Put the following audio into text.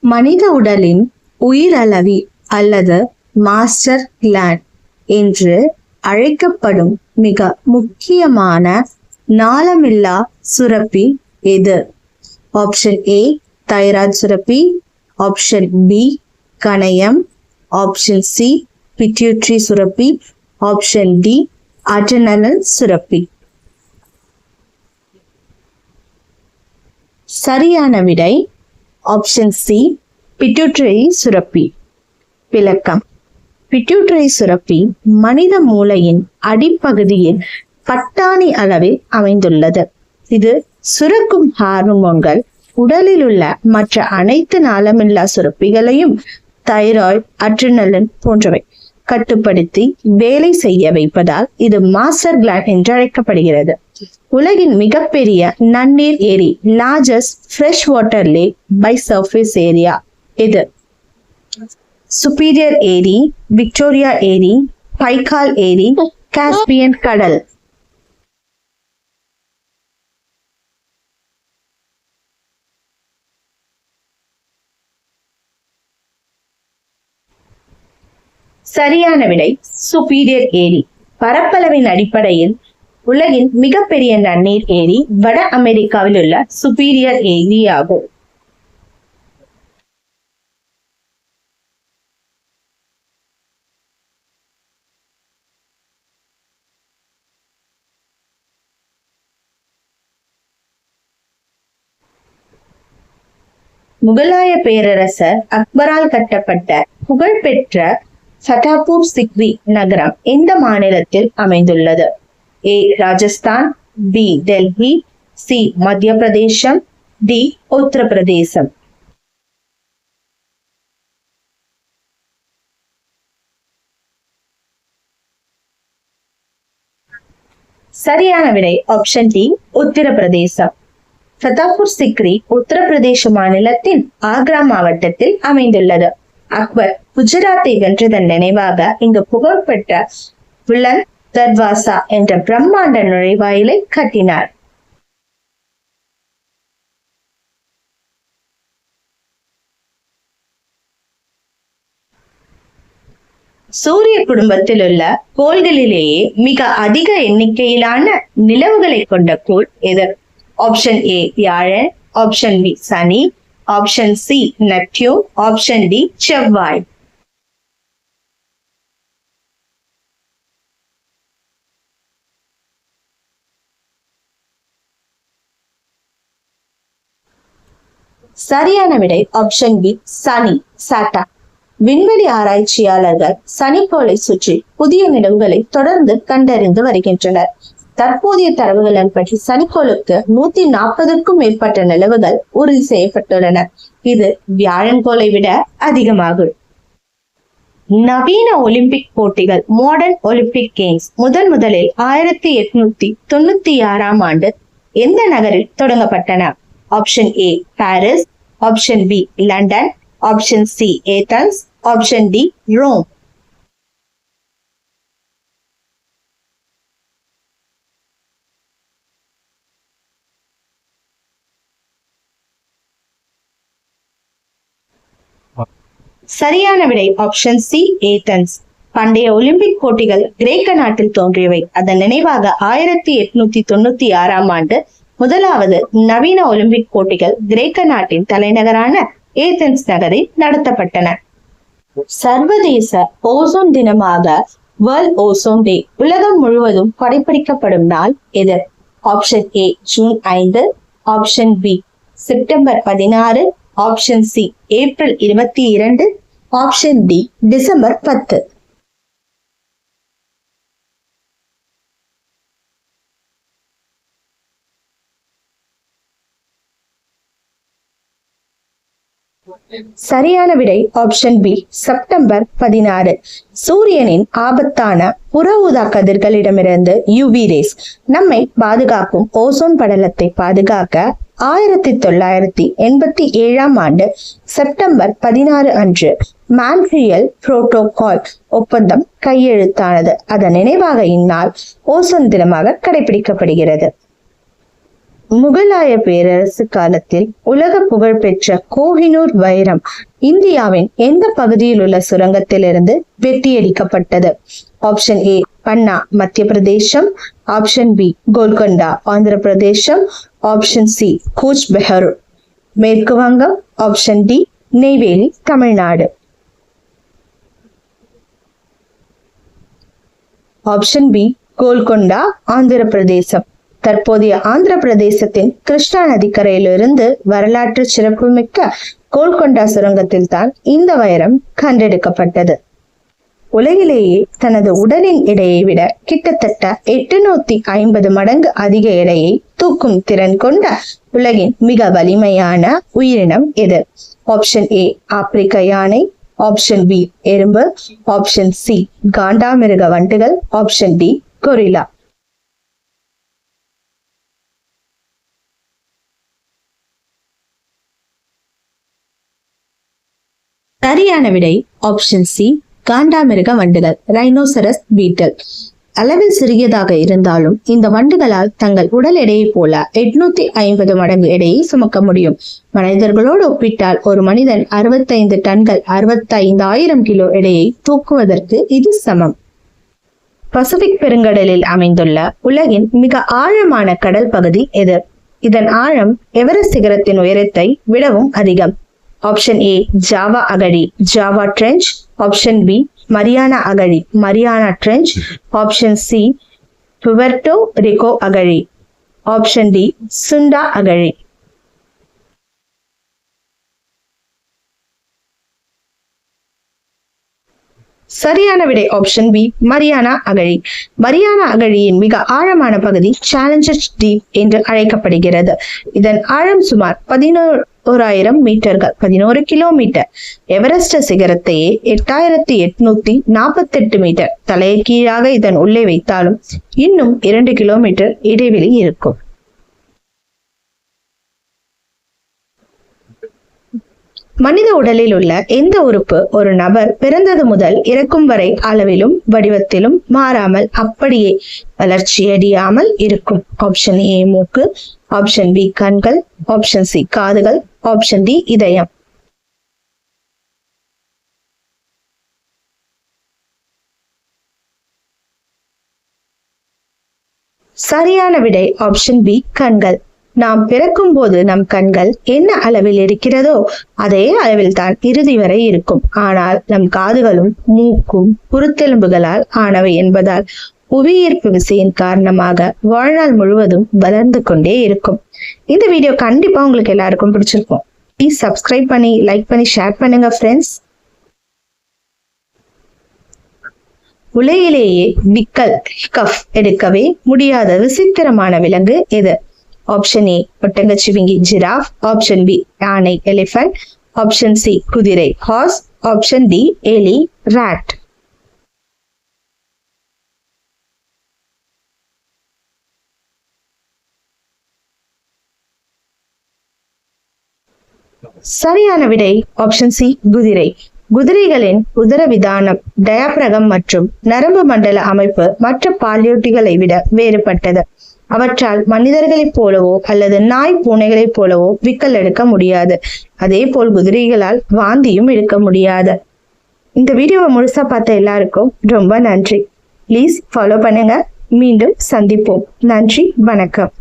மனித உடலின் உயிரளவி அல்லது மாஸ்டர் கிளாண்ட் என்று அழைக்கப்படும் மிக முக்கியமான நாளமில்லா சுரப்பி எது? ஆப்ஷன் ஏ தைராய்டு சுரப்பி, ஆப்ஷன் பி கணையம், ஆப்ஷன் சி பிட்யூட்டரி சுரப்பி, ஆப்ஷன் டி அட்ரினல் சுரப்பி. சரியான விடை ஆப்ஷன் சி பிட்யூட்டரி சுரப்பி. விளக்கம்: பிட்யூட்டரி சுரப்பி மனித மூளையின் அடிப்பகுதியில் பட்டாணி அளவில் அமைந்துள்ளது. இது சுரக்கும் ஹார்மோன்கள் உடலில் உள்ள மற்ற அனைத்து நாளமில்லா சுரப்பிகளையும் தைராய்டு, அட்ரினலின் போன்றவை கட்டுப்படுத்தி வேலை செய்ய வைப்பதால் இது மாஸ்டர் கிளாண்ட் என்று அழைக்கப்படுகிறது. உலகின் மிகப்பெரிய நன்னீர் ஏரி, largest fresh water lake by surface area எது? சுப்பீரியர் ஏரி, விக்டோரியா ஏரி, பைக்கால் ஏரி, காஸ்பியன் கடல். சரியான விடை சுப்பீரியர் ஏரி. பரப்பளவின் அடிப்படையில் உலகின் மிகப்பெரிய நன்னீர் ஏரி வட அமெரிக்காவில் உள்ள சுப்பீரியர் ஏரி ஆகும். முகலாய பேரரசர் அக்பரால் கட்டப்பட்ட புகழ்பெற்ற ஃபதேபூர் சிக்ரி நகரம் எந்த மாநிலத்தில் அமைந்துள்ளது? ஏ ராஜஸ்தான், பி டெல்லி, சி மத்திய பிரதேசம், டி உத்தரப்பிரதேசம். சரியான விடை ஆப்ஷன் டி உத்தரப்பிரதேசம். ஃபதேபூர் சிக்ரி உத்தரப்பிரதேச மாநிலத்தின் ஆக்ரா மாவட்டத்தில் அமைந்துள்ளது. அக்பர் குஜராத்தை வென்றதன் நினைவாக இங்கு புகழ்பெற்ற புலந்த் தர்வாசா என்ற பிரம்மாண்ட நுழைவாயிலை கட்டினார். சூரிய குடும்பத்தில் உள்ள கோள்களிலேயே மிக அதிக எண்ணிக்கையிலான நிலவுகளை கொண்ட கோள் எது? ஆப்ஷன் ஏ வியாழன், ஆப்ஷன் பி சனி, option C Neptune, option D செவ்வாய். சரியான விடை ஆப்ஷன் பி சனி, சாட்டர்ன். விண்வெளி ஆராய்ச்சியாளர்கள் சனிக்கோளை சுற்றி புதிய நிலவுகளை தொடர்ந்து கண்டறிந்து வருகின்றனர். தற்போதைய தரவுகளின்படி சனிக்கோளுக்கு 140க்கும் மேற்பட்ட நிலவுகள் உறுதி செய்யப்பட்டுள்ளன. இது வியாழன் கோளை விட அதிகமாகும். நவீன ஒலிம்பிக் போட்டிகள் மாடர்ன் ஒலிம்பிக் கேம்ஸ் முதலில் 1896ஆம் ஆண்டு எந்த நகரில் தொடங்கப்பட்டன? Option A Paris, option B London, option C Athens, option D Rome. சரியான விடை ஆப்ஷன் சி ஏதென்ஸ். பண்டைய ஒலிம்பிக் போட்டிகள் கிரேக்க நாட்டில் தோன்றியவை. அதன் நினைவாக 1896ஆம் ஆண்டு முதலாவது நவீன ஒலிம்பிக் போட்டிகள் கிரேக்க நாட்டின் தலைநகரான ஏதென்ஸ் நகரில் நடத்தப்பட்டன. சர்வதேச ஓசோன் தினமாக வேர்ல்ட் ஓசோன் டே உலகம் முழுவதும் கடைபிடிக்கப்படும் நாள் எது? Option A June 5, option B September 16, option C April 22, option D December 10. சரியான விடை ஆப்ஷன் பி செப்டம்பர் 16. சூரியனின் ஆபத்தான புற ஊதா கதிர்களிடமிருந்து யுவி ரேஸ் நம்மை பாதுகாக்கும் ஓசோன் படலத்தை பாதுகாக்க 1987ஆம் ஆண்டு செப்டம்பர் 16 அன்று மான்ட்ரியல் புரோட்டோகால் ஒப்பந்தம் கையெழுத்தானது. அதன் நினைவாக இந்நாள் ஓசோன் தினமாக கடைபிடிக்கப்படுகிறது. முகலாய பேரரசு காலத்தில் உலக புகழ்பெற்ற கோஹினூர் வைரம் இந்தியாவின் எந்த பகுதியில் உள்ள சுரங்கத்திலிருந்து வெட்டியடிக்கப்பட்டது? ஆப்ஷன் ஏ பன்னா மத்திய பிரதேசம், ஆப்ஷன் பி கோல்கொண்டா ஆந்திர பிரதேசம், ஆப்ஷன் சி கூச் பெஹர் மேற்கு வங்கம், option D Neyveli Tamil Nadu. Option B Golconda Andhra Pradesh. தற்போதைய ஆந்திர பிரதேசத்தின் கிருஷ்ணா நதிக்கரையிலிருந்து வரலாற்று சிறப்புமிக்க கோல்கொண்டா சுரங்கத்தில் தான் இந்த வைரம் கண்டெடுக்கப்பட்டது. உலகிலேயே தனது உடலின் எடையை விட கிட்டத்தட்ட 850 மடங்கு அதிக எடையை தூக்கும் திறன் கொண்ட உலகின் மிக வலிமையான உயிரினம் எது? ஆப்ஷன் ஏ ஆப்பிரிக்க யானை, ஆப்ஷன் பி எறும்பு, ஆப்ஷன் சி காண்டாமிருக வண்டுகள், ஆப்ஷன் டி கொரில்லா. சரியான விடை ஆப்ஷன் சி காண்டாமிருக வண்டுகள், ரைனோசரஸ் பீட்டல். அளவில் சிறியதாக இருந்தாலும் இந்த வண்டுகளால் தங்கள் உடல் எடையை போல 850 மடங்கு எடையை சுமக்க முடியும். மனிதர்களோடு ஒப்பிட்டால் ஒரு மனிதன் 65 டன்கள் 65,000 கிலோ எடையை தூக்குவதற்கு இது சமம். பசிபிக் பெருங்கடலில் அமைந்துள்ள உலகின் மிக ஆழமான கடல் பகுதி எது? இதன் ஆழம் எவரெஸ்ட் சிகரத்தின் உயரத்தை விடவும் அதிகம். ஆப்ஷன் ஏ ஜாவா அகழி, Java trench, option B Mariana அகழி, Mariana trench, option C Puerto Rico அகழி, ஆப்ஷன் டி சுண்டா அகழி. சரியான விடை ஆப்ஷன் பி மரியானா அகழி. மரியானா அகழியின் மிக ஆழமான பகுதி சேலஞ்சர்ஸ் டீப் என்று அழைக்கப்படுகிறது. இதன் ஆழம் சுமார் 11,000 மீட்டர்கள், 11 கிலோமீட்டர். எவரெஸ்ட் சிகரத்தையே 8,848 மீட்டர் தலையை கீழாக இதன் உள்ளே வைத்தாலும் இன்னும் 2 கிலோமீட்டர் இடைவெளி இருக்கும். மனித உடலில் உள்ள எந்த உறுப்பு ஒரு நபர் பிறந்தது முதல் இறக்கும் வரை அளவிலும் வடிவத்திலும் மாறாமல் அப்படியே வளர்ச்சியடையாமல் இருக்கும்? ஆப்ஷன் ஏ மூக்கு, ஆப்ஷன் பி கண்கள், ஆப்ஷன் சி காதுகள், ஆப்ஷன் டி இதயம். சரியான விடை ஆப்ஷன் பி கண்கள். நாம் பிறக்கும் போது நம் கண்கள் என்ன அளவில் இருக்கிறதோ அதே அளவில் தான் இறுதி வரை இருக்கும். ஆனால் நம் காதுகளும் மூக்கும் குருத்தெலும்புகளால் ஆனவை என்பதால் புவியீர்ப்பு விசையின் காரணமாக வாழ்நாள் முழுவதும் வளர்ந்து கொண்டே இருக்கும். இந்த வீடியோ கண்டிப்பா உங்களுக்கு எல்லாருக்கும் பிடிச்சிருக்கும். ப்ளீஸ் சப்ஸ்கிரைப் பண்ணி, லைக் பண்ணி, ஷேர் பண்ணுங்க ஃப்ரெண்ட்ஸ். உலகிலேயே விக்கல் கஃப் எடுக்கவே முடியாத விசித்திரமான விலங்கு எது? ஆப்ஷன் ஏ ஒட்டகச்சிவிங்கி ஜிராஃப், ஆப்ஷன் பி யானை எலிஃபண்ட், ஆப்ஷன் சி குதிரை ஹார்ஸ், ஆப்ஷன் டி எலி ராட். சரியான விடை ஆப்ஷன் சி குதிரை. குதிரைகளின் உதரவிதானம், டயாபிரகம் மற்றும் நரம்பு மண்டல அமைப்பு மற்ற பாலூட்டிகளை விட வேறுபட்டது. அவற்றால் மனிதர்களைப் போலவோ அல்லது நாய் பூனைகளைப் போலவோ விக்கல் எடுக்க முடியாது. அதே போல் குதிரைகளால் வாந்தியும் எடுக்க முடியாது. இந்த வீடியோவை முழுசா பார்த்த எல்லாருக்கும் ரொம்ப நன்றி. ப்ளீஸ் ஃபாலோ பண்ணுங்க. மீண்டும் சந்திப்போம். நன்றி, வணக்கம்.